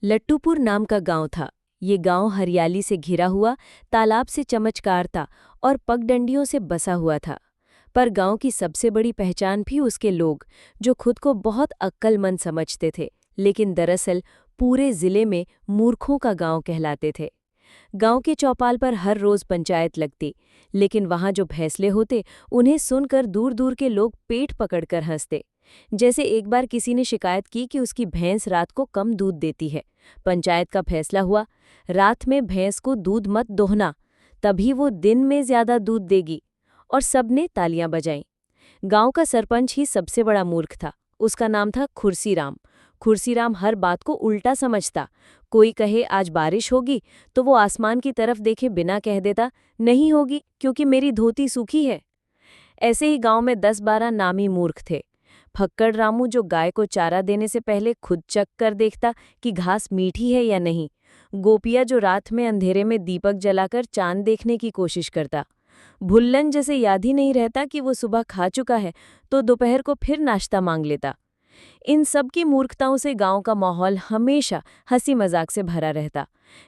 लट्टूपुर नाम का गांव था। ये गांव हरियाली से घिरा हुआ, तालाब से चमचकार था और पगडंडियों से बसा हुआ था। पर गांव की सबसे बड़ी पहचान भी उसके लोग, जो खुद को बहुत अक्लमंद समझते थे, लेकिन दरअसल पूरे जिले में मूर्खों का गांव कहलाते थे। गांव के चौपाल पर हर रोज पंचायत लगती, लेकिन वहां जो फैसले होते उन्हें सुनकर दूर दूर के लोग पेट पकड़कर हंसते। जैसे एक बार किसी ने शिकायत की कि उसकी भैंस रात को कम दूध देती है। पंचायत का फैसला हुआ, रात में भैंस को दूध मत दोहना, तभी वो दिन में ज्यादा दूध देगी। और सबने तालियां बजाईं। गांव का सरपंच ही सबसे बड़ा मूर्ख था। उसका नाम था खुर्सीराम। खुर्सीराम हर बात को उल्टा समझता। कोई कहे आज बारिश होगी तो वो आसमान की तरफ देखे बिना कह देता, नहीं होगी क्योंकि मेरी धोती सूखी है। ऐसे ही गांव में 10-12 नामी मूर्ख थे। फक्कड़ रामू, जो गाय को चारा देने से पहले खुद चख कर देखता कि घास मीठी है या नहीं। गोपिया, जो रात में अंधेरे में दीपक जलाकर चांद देखने की कोशिश करता। भुल्लन, जैसे याद ही नहीं रहता कि वो सुबह खा चुका है तो दोपहर को फिर नाश्ता मांग लेता। इन सब की मूर्खताओं से गांव का माहौल हमेशा हंसी मजाक से भरा रहता,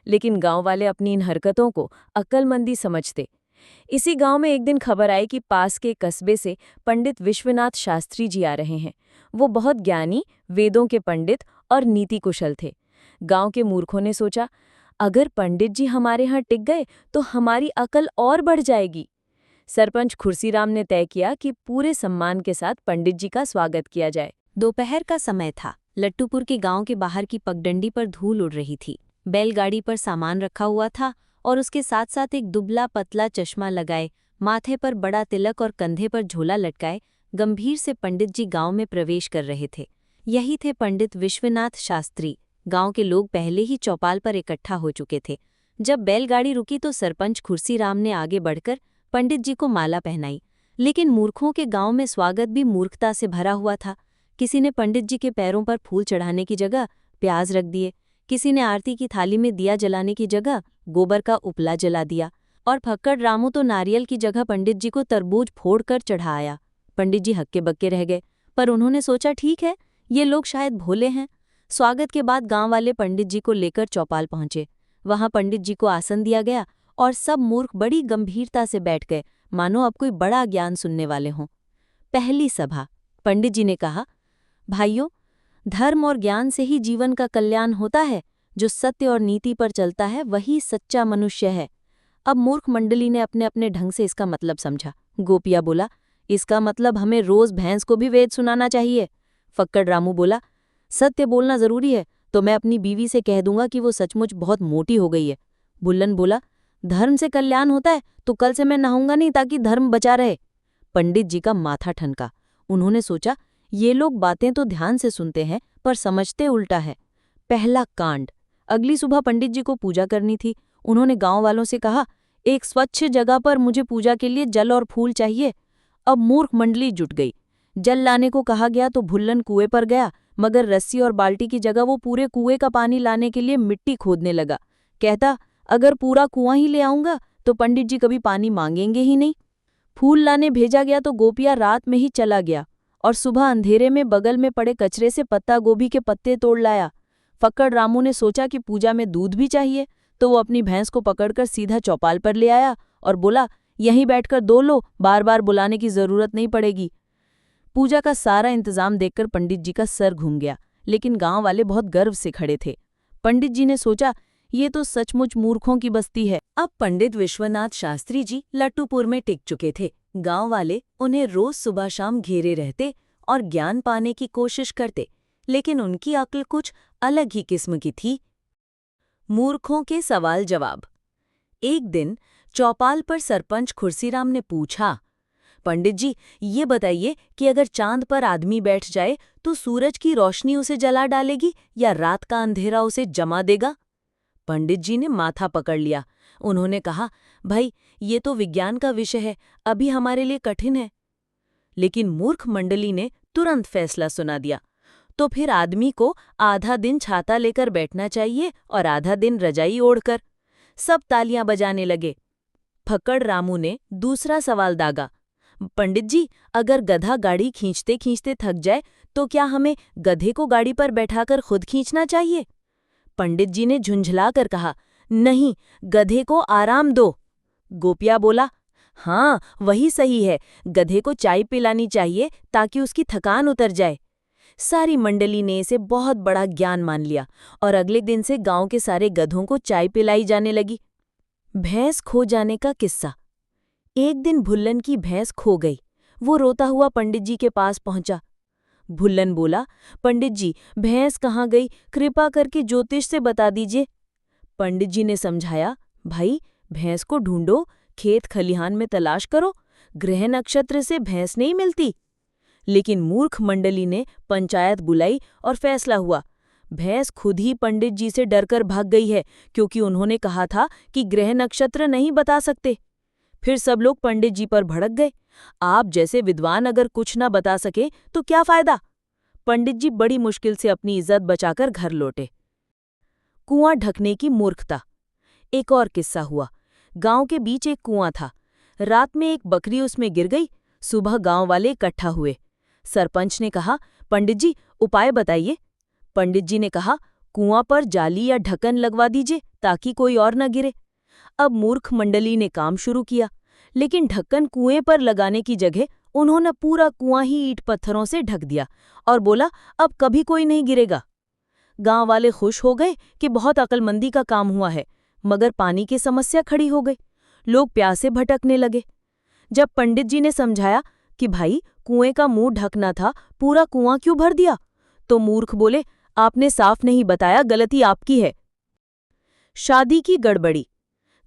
लेकिन गांव वाले अपनी इन हरकतों को अक्लमंदी समझते। इसी गांव में एक दिन खबर आई कि पास के कस्बे से पंडित विश्वनाथ शास्त्री जी आ रहे हैं। वो बहुत ज्ञानी, वेदों के पंडित और नीति कुशल थे। गांव के मूर्खों ने सोचा, अगर पंडित जी हमारे यहाँ टिक गए तो हमारी अकल और बढ़ जाएगी। सरपंच खुर्सीराम ने तय किया कि पूरे सम्मान के साथ पंडित जी का स्वागत किया जाए। दोपहर का समय था। लट्टूपुर के गांव के बाहर की पगडंडी पर धूल उड़ रही थी। बैलगाड़ी पर सामान रखा हुआ था और उसके साथ साथ एक दुबला पतला चश्मा लगाए, माथे पर बड़ा तिलक और कंधे पर झोला लटकाए गंभीर से पंडित जी गांव में प्रवेश कर रहे थे। यही थे पंडित विश्वनाथ शास्त्री। गांव के लोग पहले ही चौपाल पर इकट्ठा हो चुके थे। जब बैलगाड़ी रुकी तो सरपंच खुर्सीराम ने आगे बढ़कर पंडित जी को माला पहनाई। लेकिन मूर्खों के गांव में स्वागत भी मूर्खता से भरा हुआ था। किसी ने पंडित जी के पैरों पर फूल चढ़ाने की जगह प्याज रख दिए, किसी ने आरती की थाली में दिया जलाने की जगह गोबर का उपला जला दिया, और फक्कड़ रामू तो नारियल की जगह पंडित जी को तरबूज फोड़कर चढ़ा आया। पंडित जी हक्के बक्के रह गए, पर उन्होंने सोचा ठीक है, ये लोग शायद भोले हैं। स्वागत के बाद गांव वाले पंडित जी को लेकर चौपाल पहुंचे। वहां पंडित जी को आसन दिया गया और सब मूर्ख बड़ी गंभीरता से बैठ गए, मानो अब कोई बड़ा ज्ञान सुनने वाले हों। पहली सभा। पंडित जी ने कहा, भाइयों, धर्म और ज्ञान से ही जीवन का कल्याण होता है। जो सत्य और नीति पर चलता है वही सच्चा मनुष्य है। अब मूर्ख मंडली ने अपने अपने ढंग से इसका मतलब समझा। गोपिया बोला, इसका मतलब हमें रोज भैंस को भी वेद सुनाना चाहिए। फक्कड़ रामू बोला, सत्य बोलना जरूरी है तो मैं अपनी बीवी से कह दूंगा कि वो सचमुच बहुत मोटी हो गई है। बुल्लन बोला, धर्म से कल्याण होता है तो कल से मैं नहाऊंगा नहीं ताकि धर्म बचा रहे। पंडित जी का माथा ठनका। उन्होंने सोचा, ये लोग बातें तो ध्यान से सुनते हैं पर समझते उल्टा है। पहला कांड। अगली सुबह पंडित जी को पूजा करनी थी। उन्होंने गांव वालों से कहा, एक स्वच्छ जगह पर मुझे पूजा के लिए जल और फूल चाहिए। अब मूर्ख मंडली जुट गई। जल लाने को कहा गया तो भुल्लन कुएं पर गया, मगर रस्सी और बाल्टी की जगह वो पूरे कुएं का पानी लाने के लिए मिट्टी खोदने लगा। कहता, अगर पूरा कुआं ही ले आऊंगा तो पंडित जी कभी पानी मांगेंगे ही नहीं। फूल लाने भेजा गया तो गोपिया रात में ही चला गया और सुबह अंधेरे में बगल में पड़े कचरे से पत्ता गोभी के पत्ते तोड़ लाया। फक्कड़ रामू ने सोचा कि पूजा में दूध भी चाहिए, तो वो अपनी भैंस को पकड़कर सीधा चौपाल पर ले आया और बोला, यहीं बैठकर दो लो, बार बार बुलाने की जरूरत नहीं पड़ेगी। पूजा का सारा इंतजाम देखकर पंडित जी का सर घूम गया, लेकिन गांव वाले बहुत गर्व से खड़े थे। पंडित जी ने सोचा, ये तो सचमुच मूर्खों की बस्ती है। अब पंडित विश्वनाथ शास्त्री जी लट्टूपुर में टिक चुके थे। गांव वाले उन्हें रोज सुबह शाम घेरे रहते और ज्ञान पाने की कोशिश करते, लेकिन उनकी अक्ल कुछ अलग ही किस्म की थी। मूर्खों के सवाल जवाब। एक दिन चौपाल पर सरपंच खुर्सीराम ने पूछा, पंडित जी, ये बताइए कि अगर चांद पर आदमी बैठ जाए तो सूरज की रोशनी उसे जला डालेगी या रात का अंधेरा उसे जमा देगा? पंडित जी ने माथा पकड़ लिया। उन्होंने कहा, भाई, ये तो विज्ञान का विषय है, अभी हमारे लिए कठिन है। लेकिन मूर्ख मंडली ने तुरंत फैसला सुना दिया, तो फिर आदमी को आधा दिन छाता लेकर बैठना चाहिए और आधा दिन रजाई ओढ़कर। सब तालियां बजाने लगे। फक्कड़ रामू ने दूसरा सवाल दागा, पंडित जी, अगर गधा गाड़ी खींचते खींचते थक जाए तो क्या हमें गधे को गाड़ी पर बैठाकर खुद खींचना चाहिए? पंडित जी ने झुंझला कर कहा, नहीं, गधे को आराम दो। गोपिया बोला, हाँ वही सही है, गधे को चाय पिलानी चाहिए ताकि उसकी थकान उतर जाए। सारी मंडली ने इसे बहुत बड़ा ज्ञान मान लिया और अगले दिन से गांव के सारे गधों को चाय पिलाई जाने लगी। भैंस खो जाने का किस्सा। एक दिन भुल्लन की भैंस खो गई। वो रोता हुआ पंडित जी के पास पहुंचा। भुल्लन बोला, पंडित जी, भैंस कहाँ गई, कृपा करके ज्योतिष से बता दीजिए। पंडित जी ने समझाया, भाई भैंस को ढूंढो, खेत खलिहान में तलाश करो, ग्रह नक्षत्र से भैंस नहीं मिलती। लेकिन मूर्ख मंडली ने पंचायत बुलाई और फैसला हुआ, भैंस खुद ही पंडित जी से डरकर भाग गई है, क्योंकि उन्होंने कहा था कि ग्रह नक्षत्र नहीं बता सकते। फिर सब लोग पंडित जी पर भड़क गए। आप जैसे विद्वान अगर कुछ न बता सके तो क्या फायदा। पंडित जी बड़ी मुश्किल से अपनी इज्जत बचाकर घर लौटे। कुआं ढकने की मूर्खता। एक और किस्सा हुआ। गांव के बीच एक कुआं था। रात में एक बकरी उसमें गिर गई। सुबह गांव वाले इकट्ठा हुए। सरपंच ने कहा, पंडित जी उपाय बताइए। पंडित जी ने कहा, कुआं पर जाली या ढक्कन लगवा दीजिए ताकि कोई और न गिरे। अब मूर्ख मंडली ने काम शुरू किया, लेकिन ढक्कन कुएं पर लगाने की जगह उन्होंने पूरा कुआं ही ईंट पत्थरों से ढक दिया और बोला, अब कभी कोई नहीं गिरेगा। गांव वाले खुश हो गए कि बहुत अक्लमंदी का काम हुआ है, मगर पानी की समस्या खड़ी हो गई। लोग प्यासे भटकने लगे। जब पंडित जी ने समझाया कि भाई कुएं का मुंह ढकना था, पूरा कुआं क्यों भर दिया, तो मूर्ख बोले, आपने साफ नहीं बताया, गलती आपकी है। शादी की गड़बड़ी।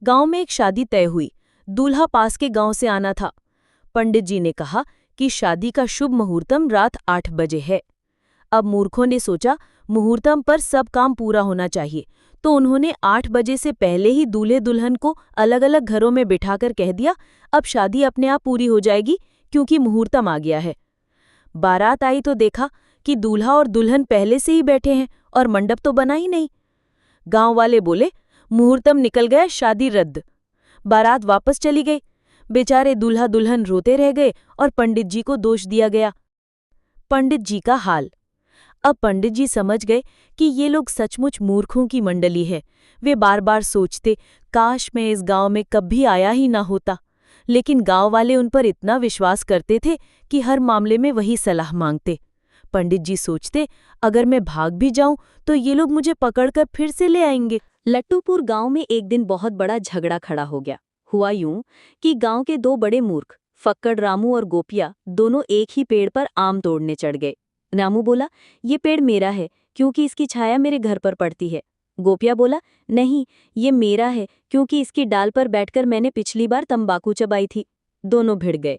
गांव में एक शादी तय हुई। दूल्हा पास के गांव से आना था। पंडित जी ने कहा कि शादी का शुभ मुहूर्तम रात 8 बजे है। अब मूर्खों ने सोचा मुहूर्तम पर सब काम पूरा होना चाहिए, तो उन्होंने 8 बजे से पहले ही दूल्हे दुल्हन को अलग अलग घरों में बिठाकर कह दिया, अब शादी अपने आप पूरी हो जाएगी क्योंकि मुहूर्तम आ गया है। बारात आई तो देखा कि दूल्हा और दुल्हन पहले से ही बैठे हैं और मंडप तो बना ही नहीं। गांव वाले बोले, मुहूर्तम निकल गया, शादी रद्द। बारात वापस चली गई। बेचारे दूल्हा दुल्हन रोते रह गए और पंडित जी को दोष दिया गया। पंडित जी का हाल। अब पंडित जी समझ गए कि ये लोग सचमुच मूर्खों की मंडली है। वे बार बार सोचते, काश मैं इस गांव में कभी आया ही ना होता। लेकिन गांव वाले उन पर इतना विश्वास करते थे कि हर मामले में वही सलाह मांगते। पंडित जी सोचते, अगर मैं भाग भी जाऊं तो ये लोग मुझे पकड़कर फिर से ले आएंगे। लट्टूपुर गांव में एक दिन बहुत बड़ा झगड़ा खड़ा हो गया। हुआ यूं कि गांव के दो बड़े मूर्ख, फक्कड़ रामू और गोपिया, दोनों एक ही पेड़ पर आम तोड़ने चढ़ गए। रामू बोला, ये पेड़ मेरा है क्योंकि इसकी छाया मेरे घर पर पड़ती है। गोपिया बोला, नहीं, ये मेरा है क्योंकि इसकी डाल पर बैठकर मैंने पिछली बार तंबाकू चबाई थी। दोनों भिड़ गए।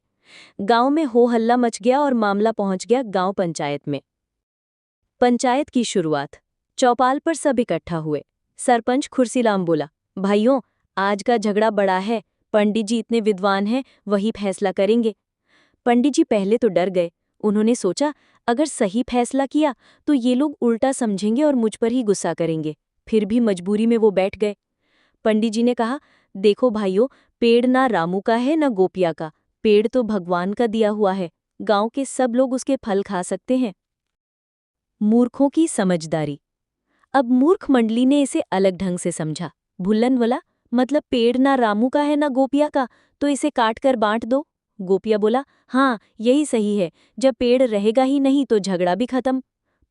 गांव में हो हल्ला मच गया और मामला पहुंच गया गांव पंचायत में। पंचायत की शुरुआत। चौपाल पर सब इकट्ठा हुए। सरपंच खुर्सीलाम बोला, भाइयों, आज का झगड़ा बड़ा है। पंडित जी इतने विद्वान हैं, वही फैसला करेंगे। पंडित जी पहले तो डर गए। उन्होंने सोचा, अगर सही फैसला किया तो ये लोग उल्टा समझेंगे और मुझ पर ही गुस्सा करेंगे। फिर भी मजबूरी में वो बैठ गए। पंडित जी ने कहा, देखो भाइयों, पेड़ ना रामू का है ना गोपिया का, पेड़ तो भगवान का दिया हुआ है। गांव के सब लोग उसके फल खा सकते हैं। मूर्खों की समझदारी। अब मूर्ख मंडली ने इसे अलग ढंग से समझा। भुल्लन बोला, मतलब पेड़ ना रामू का है ना गोपिया का, तो इसे काट कर बांट दो। गोपिया बोला, हाँ यही सही है, जब पेड़ रहेगा ही नहीं तो झगड़ा भी खत्म।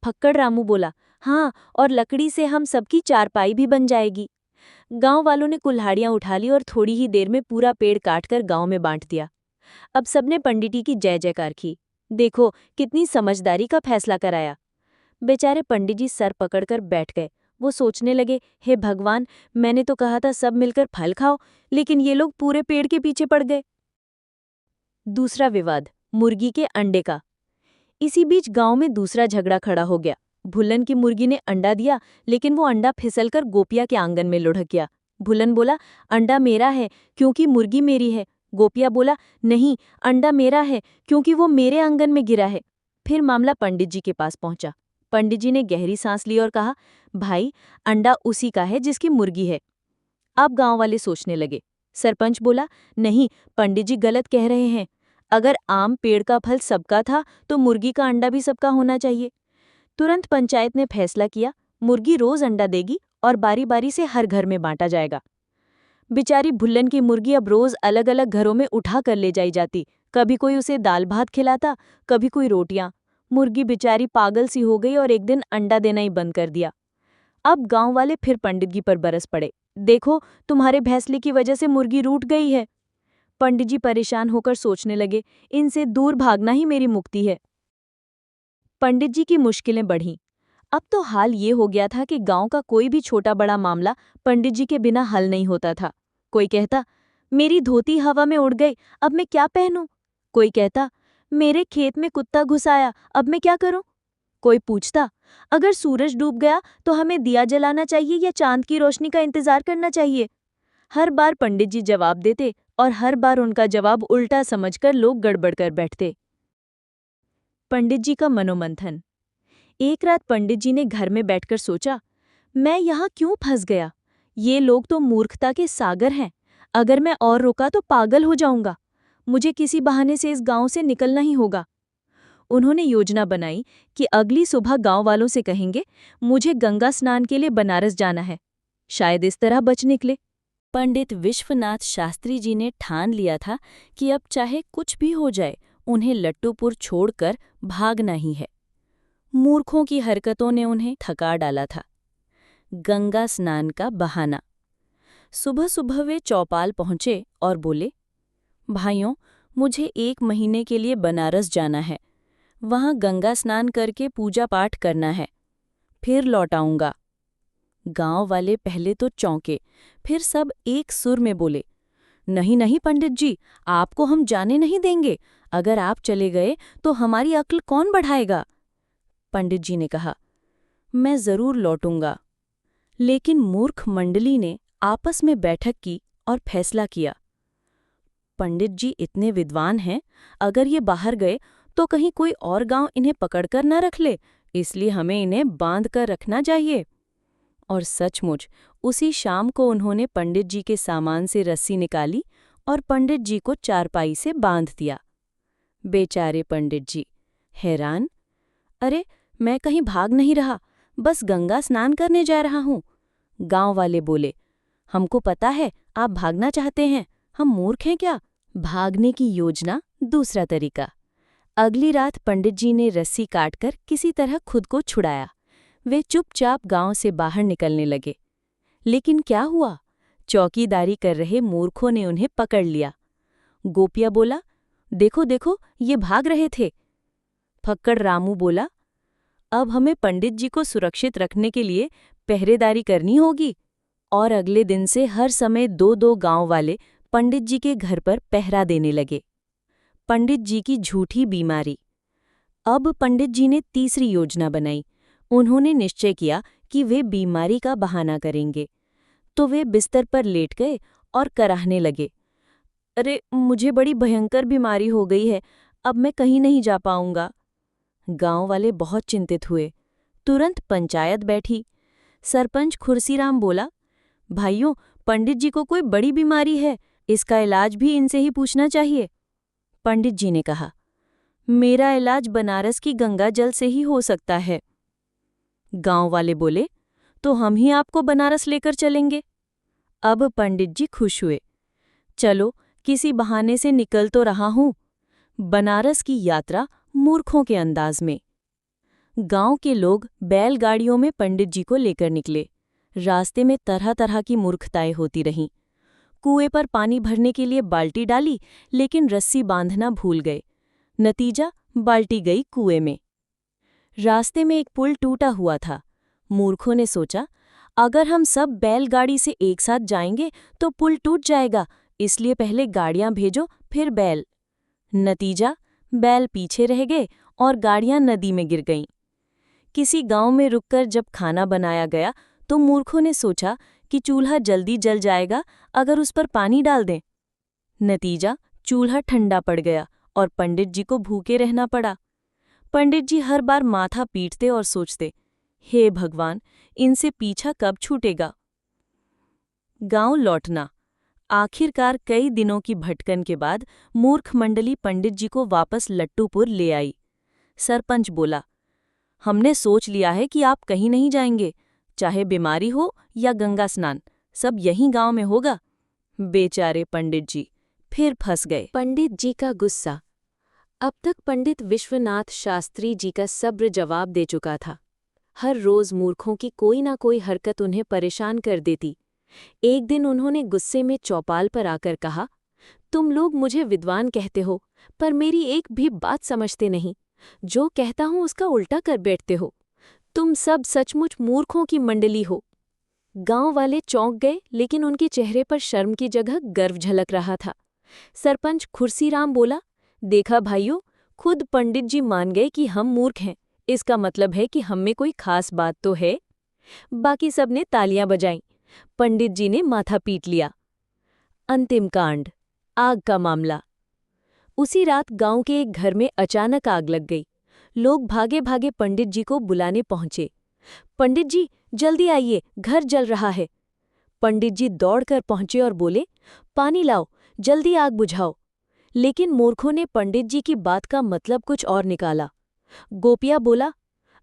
फक्कड़ रामू बोला, हाँ, और लकड़ी से हम सबकी चारपाई भी बन जाएगी। गांव वालों ने कुल्हाड़ियां उठा ली और थोड़ी ही देर में पूरा पेड़ काटकर गांव में बांट दिया। अब सबने पंडित की जय जयकार की। देखो कितनी समझदारी का फैसला कराया। बेचारे पंडित जी सर पकड़कर बैठ गए। वो सोचने लगे, हे भगवान, मैंने तो कहा था सब मिलकर फल खाओ, लेकिन ये लोग पूरे पेड़ के पीछे पड़ गए। दूसरा विवाद, मुर्गी के अंडे का। इसी बीच गांव में दूसरा झगड़ा खड़ा हो गया। भुल्लन की मुर्गी ने अंडा दिया, लेकिन वो अंडा फिसलकर गोपिया के आंगन में लुढ़क गया। भुल्लन बोला, अंडा मेरा है क्योंकि मुर्गी मेरी है। गोपिया बोला, नहीं, अंडा मेरा है क्योंकि वो मेरे आंगन में गिरा है। फिर मामला पंडित जी के पास पहुंचा। पंडित जी ने गहरी सांस ली और कहा, भाई, अंडा उसी का है जिसकी मुर्गी है। अब गांव वाले सोचने लगे। सरपंच बोला, नहीं, पंडित जी गलत कह रहे हैं। अगर आम पेड़ का फल सबका था तो मुर्गी का अंडा भी सबका होना चाहिए। तुरंत पंचायत ने फैसला किया, मुर्गी रोज अंडा देगी और बारी बारी से हर घर में बांटा जाएगा। बेचारी भुल्लन की मुर्गी अब रोज अलग अलग घरों में उठा कर ले जाई जाती। कभी कोई उसे दाल भात खिलाता, कभी कोई रोटियां। मुर्गी बेचारी पागल सी हो गई और एक दिन अंडा देना ही बंद कर दिया। अब गांव वाले फिर पंडित जी पर बरस पड़े। देखो, तुम्हारे भैंसले की वजह से मुर्गी रूठ गई है। पंडित जी परेशान होकर सोचने लगे, इनसे दूर भागना ही मेरी मुक्ति है। पंडित जी की मुश्किलें बढ़ीं। अब तो हाल ये हो गया था कि गांव का कोई भी छोटा बड़ा मामला पंडित जी के बिना हल नहीं होता था। कोई कहता, मेरी धोती हवा में उड़ गई, अब मैं क्या पहनूं? कोई कहता, मेरे खेत में कुत्ता घुस आया, अब मैं क्या करूं? कोई पूछता, अगर सूरज डूब गया तो हमें दिया जलाना चाहिए या चांद की रोशनी का इंतजार करना चाहिए? हर बार पंडित जी जवाब देते और हर बार उनका जवाब उल्टा समझकर लोग गड़बड़ कर बैठते। पंडित जी का मनोमंथन। एक रात पंडित जी ने घर में बैठकर सोचा, मैं यहाँ क्यों फंस गया? ये लोग तो मूर्खता के सागर हैं। अगर मैं और रुका तो पागल हो जाऊंगा। मुझे किसी बहाने से इस गांव से निकलना ही होगा। उन्होंने योजना बनाई कि अगली सुबह गांव वालों से कहेंगे, मुझे गंगा स्नान के लिए बनारस जाना है। शायद इस तरह बच निकले। पंडित विश्वनाथ शास्त्री जी ने ठान लिया था कि अब चाहे कुछ भी हो जाए, उन्हें लट्टूपुर छोड़कर भागना ही है। मूर्खों की हरकतों ने उन्हें थका डाला था। गंगा स्नान का बहाना। सुबह सुबह वे चौपाल पहुंचे और बोले, भाइयों, मुझे 1 महीने के लिए बनारस जाना है। वहां गंगा स्नान करके पूजा पाठ करना है, फिर लौट आऊंगा। गांव वाले पहले तो चौंके, फिर सब एक सुर में बोले, नहीं नहीं पंडित जी, आपको हम जाने नहीं देंगे। अगर आप चले गए तो हमारी अक्ल कौन बढ़ाएगा? पंडित जी ने कहा, मैं जरूर लौटूंगा। लेकिन मूर्ख मंडली ने आपस में बैठक की और फैसला किया, पंडित जी इतने विद्वान हैं, अगर ये बाहर गए तो कहीं कोई और गांव इन्हें पकड़कर न रख ले, इसलिए हमें इन्हें बांध कर रखना चाहिए। और सचमुच उसी शाम को उन्होंने पंडित जी के सामान से रस्सी निकाली और पंडित जी को चारपाई से बांध दिया। बेचारे पंडित जी हैरान, अरे मैं कहीं भाग नहीं रहा, बस गंगा स्नान करने जा रहा हूँ। गांव वाले बोले, हमको पता है आप भागना चाहते हैं, हम मूर्ख हैं क्या? भागने की योजना दूसरा तरीका। अगली रात पंडित जी ने रस्सी काटकर किसी तरह खुद को छुड़ाया। वे चुपचाप गांव से बाहर निकलने लगे। लेकिन क्या हुआ? चौकीदारी कर रहे मूर्खों ने उन्हें पकड़ लिया। गोपिया बोला, देखो देखो, ये भाग रहे थे। फक्कड़ रामू बोला, अब हमें पंडित जी को सुरक्षित रखने के लिए पहरेदारी करनी होगी। और अगले दिन से हर समय 2-2 गांव वाले पंडित जी के घर पर पहरा देने लगे। पंडित जी की झूठी बीमारी। अब पंडित जी ने तीसरी योजना बनाई। उन्होंने निश्चय किया कि वे बीमारी का बहाना करेंगे। तो वे बिस्तर पर लेट गए और कराहने लगे, अरे मुझे बड़ी भयंकर बीमारी हो गई है, अब मैं कहीं नहीं जा पाऊंगा। गांव वाले बहुत चिंतित हुए। तुरंत पंचायत बैठी। सरपंच खुर्सीराम बोला, भाइयों, पंडित जी को कोई बड़ी बीमारी है, इसका इलाज भी इनसे ही पूछना चाहिए। पंडित जी ने कहा, मेरा इलाज बनारस की गंगा जल से ही हो सकता है। गांव वाले बोले, तो हम ही आपको बनारस लेकर चलेंगे। अब पंडित जी खुश हुए, चलो किसी बहाने से निकल तो रहा हूं। बनारस की यात्रा मूर्खों के अंदाज में। गांव के लोग बैलगाड़ियों में पंडित जी को लेकर निकले। रास्ते में तरह तरह की मूर्खताएं होती रहीं। कुएं पर पानी भरने के लिए बाल्टी डाली, लेकिन रस्सी बांधना भूल गए। नतीजा, बाल्टी गई कुएं में। रास्ते में एक पुल टूटा हुआ था। मूर्खों ने सोचा, अगर हम सब बैलगाड़ी से एक साथ जाएंगे तो पुल टूट जाएगा, इसलिए पहले गाड़ियां भेजो फिर बैल। नतीजा, बैल पीछे रह गए और गाड़ियां नदी में गिर गईं। किसी गांव में रुककर जब खाना बनाया गया तो मूर्खों ने सोचा कि चूल्हा जल्दी जल जाएगा अगर उस पर पानी डाल दें। नतीजा, चूल्हा ठंडा पड़ गया और पंडित जी को भूखे रहना पड़ा। पंडित जी हर बार माथा पीटते और सोचते, हे भगवान, इनसे पीछा कब छूटेगा। गांव लौटना। आखिरकार कई दिनों की भटकन के बाद मूर्ख मंडली पंडित जी को वापस लट्टूपुर ले आई। सरपंच बोला, हमने सोच लिया है कि आप कहीं नहीं जाएंगे, चाहे बीमारी हो या गंगा स्नान, सब यहीं गांव में होगा। बेचारे पंडित जी फिर फंस गए। पंडित जी का गुस्सा। अब तक पंडित विश्वनाथ शास्त्री जी का सब्र जवाब दे चुका था। हर रोज मूर्खों की कोई ना कोई हरकत उन्हें परेशान कर देती। एक दिन उन्होंने गुस्से में चौपाल पर आकर कहा, तुम लोग मुझे विद्वान कहते हो, पर मेरी एक भी बात समझते नहीं। जो कहता हूं उसका उल्टा कर बैठते हो। तुम सब सचमुच मूर्खों की मंडली हो। गांव वाले चौंक गए, लेकिन उनके चेहरे पर शर्म की जगह गर्व झलक रहा था। सरपंच खुर्सीराम बोला, देखा भाइयों, खुद पंडित जी मान गए कि हम मूर्ख हैं। इसका मतलब है कि हम में कोई खास बात तो है। बाकी सबने तालियां बजाईं। पंडित जी ने माथा पीट लिया। अंतिम कांड, आग का मामला। उसी रात गांव के एक घर में अचानक आग लग गई। लोग भागे भागे पंडित जी को बुलाने पहुंचे। पंडित जी, जल्दी आइए, घर जल रहा है। पंडित जी दौड़कर पहुंचे और बोले, पानी लाओ, जल्दी आग बुझाओ। लेकिन मूर्खों ने पंडित जी की बात का मतलब कुछ और निकाला। गोपिया बोला,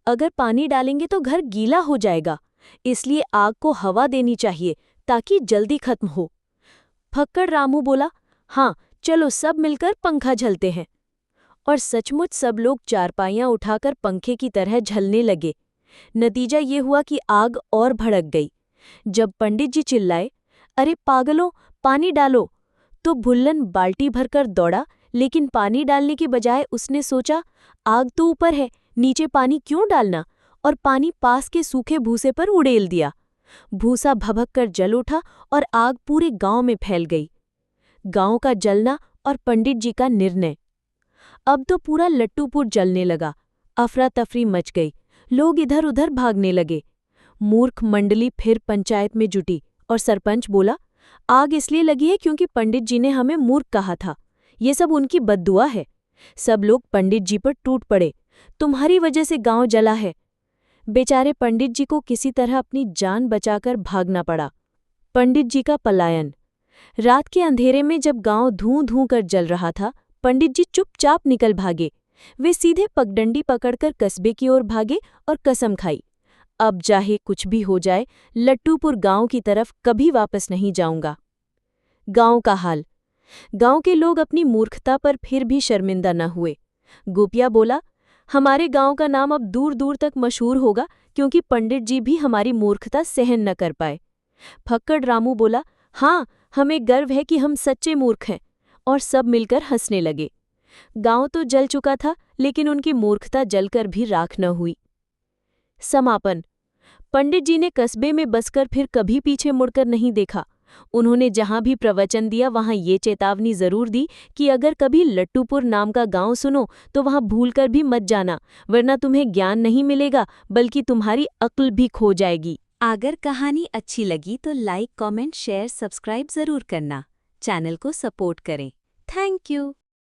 अगर पानी डालेंगे तो घर गीला हो जाएगा, इसलिए आग को हवा देनी चाहिए ताकि जल्दी खत्म हो। फक्कड़ रामू बोला, हाँ चलो सब मिलकर पंखा झलते हैं। और सचमुच सब लोग चारपाइयां उठाकर पंखे की तरह झलने लगे। नतीजा ये हुआ कि आग और भड़क गई। जब पंडित जी चिल्लाए, अरे पागलों, पानी डालो, तो भुल्लन बाल्टी भरकर दौड़ा, लेकिन पानी डालने के बजाय उसने सोचा, आग तो ऊपर है, नीचे पानी क्यों डालना, और पानी पास के सूखे भूसे पर उड़ेल दिया। भूसा भभक कर जल उठा और आग पूरे गांव में फैल गई। गांव का जलना और पंडित जी का निर्णय। अब तो पूरा लट्टूपुर जलने लगा। अफरा तफरी मच गई। लोग इधर उधर भागने लगे। मूर्ख मंडली फिर पंचायत में जुटी और सरपंच बोला, आग इसलिए लगी है क्योंकि पंडित जी ने हमें मूर्ख कहा था। ये सब उनकी बद्दुआ है। सब लोग पंडित जी पर टूट पड़े। तुम्हारी वजह से गांव जला है। बेचारे पंडित जी को किसी तरह अपनी जान बचाकर भागना पड़ा। पंडित जी का पलायन। रात के अंधेरे में जब गांव धूं धूं कर जल रहा था, पंडित जी चुपचाप निकल भागे। वे सीधे पगडंडी पकड़कर कस्बे की ओर भागे और कसम खाई, अब चाहे कुछ भी हो जाए, लट्टूपुर गांव की तरफ कभी वापस नहीं जाऊंगा। गांव का हाल। गांव के लोग अपनी मूर्खता पर फिर भी शर्मिंदा न हुए। गोपिया बोला, हमारे गांव का नाम अब दूर दूर तक मशहूर होगा क्योंकि पंडित जी भी हमारी मूर्खता सहन न कर पाए। फक्कड़ रामू बोला, हाँ, हमें गर्व है कि हम सच्चे मूर्ख हैं। और सब मिलकर हंसने लगे। गांव तो जल चुका था, लेकिन उनकी मूर्खता जलकर भी राख न हुई। समापन। पंडित जी ने कस्बे में बसकर फिर कभी पीछे मुड़कर नहीं देखा। उन्होंने जहां भी प्रवचन दिया वहां ये चेतावनी जरूर दी कि अगर कभी लट्टूपुर नाम का गांव सुनो तो वहां भूलकर भी मत जाना, वरना तुम्हें ज्ञान नहीं मिलेगा बल्कि तुम्हारी अक्ल भी खो जाएगी। अगर कहानी अच्छी लगी तो लाइक, कमेंट, शेयर, सब्सक्राइब जरूर करना। चैनल को सपोर्ट करें। Thank you.